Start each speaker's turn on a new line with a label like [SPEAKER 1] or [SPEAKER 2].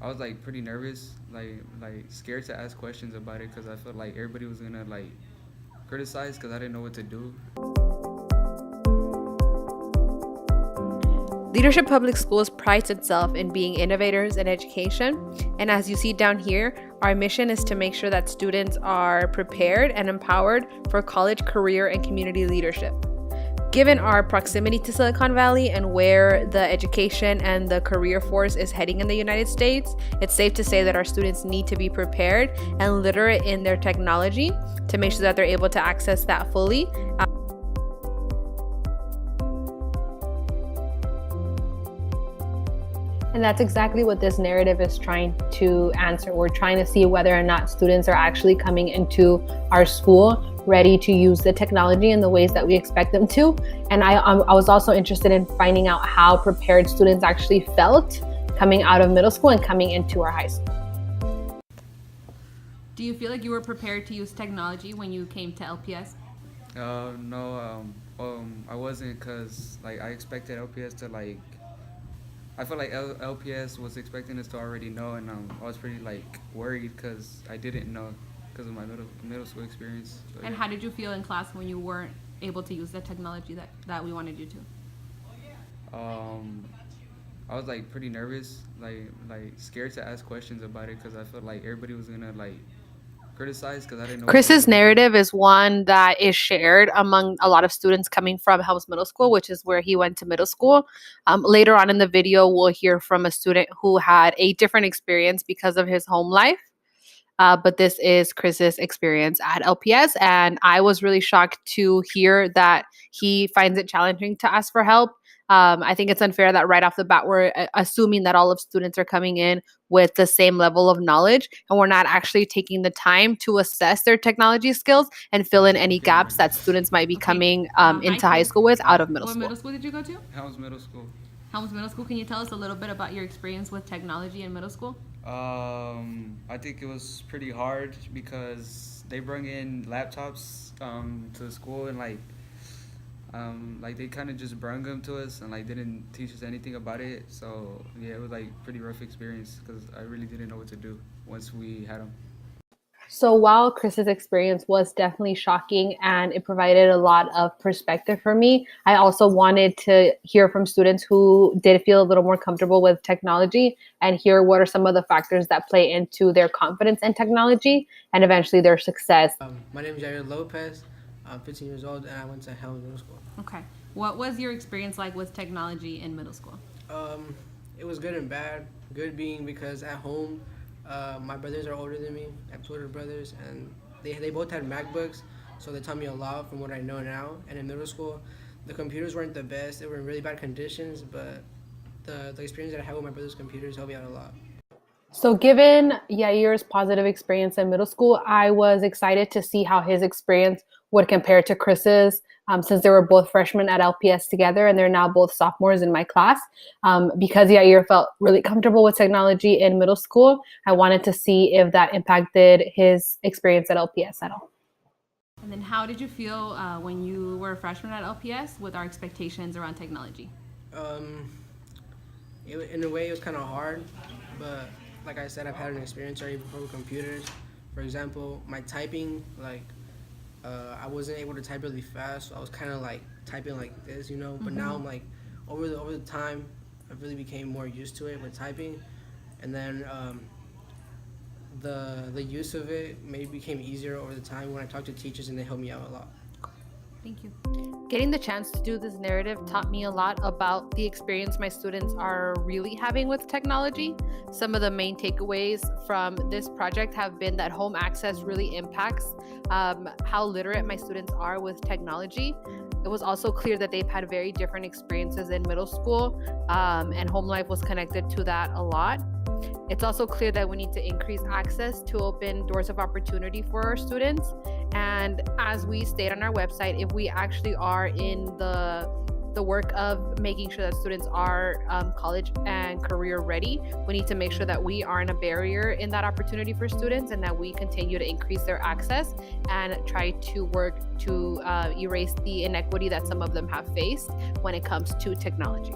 [SPEAKER 1] I was like pretty nervous, like scared to ask questions about it because I felt like everybody was gonna like criticize because I didn't know what to do.
[SPEAKER 2] Leadership Public Schools prides itself in being innovators in education, and as you see down here, our mission is to make sure that students are prepared and empowered for college, career, and community leadership. Given our proximity to Silicon Valley and where the education and the career force is heading in the United States, it's safe to say that our students need to be prepared and literate in their technology to make sure that they're able to access that fully. And that's exactly what this narrative is trying to answer. We're trying to see whether or not students are actually coming into our school ready to use the technology in the ways that we expect them to. And I was also interested in finding out how prepared students actually felt coming out of middle school and coming into our high school.
[SPEAKER 3] Do you feel like you were prepared to use technology when you came to LPS?
[SPEAKER 1] No, I wasn't because like I expected LPS to like. I felt like LPS was expecting us to already know, and I was pretty like worried because I didn't know because of my middle school experience. So,
[SPEAKER 3] And
[SPEAKER 1] yeah.
[SPEAKER 3] how did you feel in class when you weren't able to use the technology that we wanted you to?
[SPEAKER 1] I was like pretty nervous, like scared to ask questions about it because I felt like everybody was gonna like criticize because I didn't know.
[SPEAKER 2] Chris's narrative is one that is shared among a lot of students coming from Helms Middle School, which is where he went to middle school. Later on in the video, we'll hear from a student who had a different experience because of his home life. But this is Chris's experience at LPS, and I was really shocked to hear that he finds it challenging to ask for help. I think it's unfair that right off the bat we're assuming that all of students are coming in with the same level of knowledge, and we're not actually taking the time to assess their technology skills and fill in any gaps that students might be coming into high school with out of middle
[SPEAKER 3] What
[SPEAKER 2] school.
[SPEAKER 3] middle school did you go to?
[SPEAKER 1] Helms Middle School.
[SPEAKER 3] Helms Middle School. Can you tell us a little bit about your experience with technology in middle school?
[SPEAKER 1] I think it was pretty hard because they brought in laptops to the school and like they kind of just brung them to us and like didn't teach us anything about it. So yeah, it was like pretty rough experience because I really didn't know what to do once we had them.
[SPEAKER 2] So while Chris's experience was definitely shocking and it provided a lot of perspective for me, I also wanted to hear from students who did feel a little more comfortable with technology and hear what are some of the factors that play into their confidence in technology and eventually their success.
[SPEAKER 4] My name is Jair Lopez. I'm 15 years old and I went to Helms Middle School.
[SPEAKER 3] Okay. What was your experience like with technology in middle school?
[SPEAKER 4] It was good and bad. Good being because at home, my brothers are older than me. I have two older brothers, and they both had MacBooks, so they taught me a lot from what I know now. And in middle school, the computers weren't the best. They were in really bad conditions, but the experience that I had with my brother's computers helped me out a lot.
[SPEAKER 2] So given Yair's positive experience in middle school, I was excited to see how his experience would compare to Chris's, since they were both freshmen at LPS together and they're now both sophomores in my class. Because Yair felt really comfortable with technology in middle school, I wanted to see if that impacted his experience at LPS at all.
[SPEAKER 3] And then how did you feel when you were a freshman at LPS with our expectations around technology?
[SPEAKER 4] In a way, it was kind of hard, but like I said, I've had an experience already before with computers. For example, my typing, I wasn't able to type really fast, so I was kind of like typing like this, you know. But now I'm like, over the time, I really became more used to it with typing, and then the use of it maybe became easier over the time when I talked to teachers and they helped me out a lot.
[SPEAKER 3] Thank you.
[SPEAKER 2] Getting the chance to do this narrative taught me a lot about the experience my students are really having with technology. Some of the main takeaways from this project have been that home access really impacts how literate my students are with technology. It was also clear that they've had very different experiences in middle school, and home life was connected to that a lot. It's also clear that we need to increase access to open doors of opportunity for our students. And as we state on our website, if we actually are in the work of making sure that students are college and career ready, we need to make sure that we aren't a barrier in that opportunity for students and that we continue to increase their access and try to work to erase the inequity that some of them have faced when it comes to technology.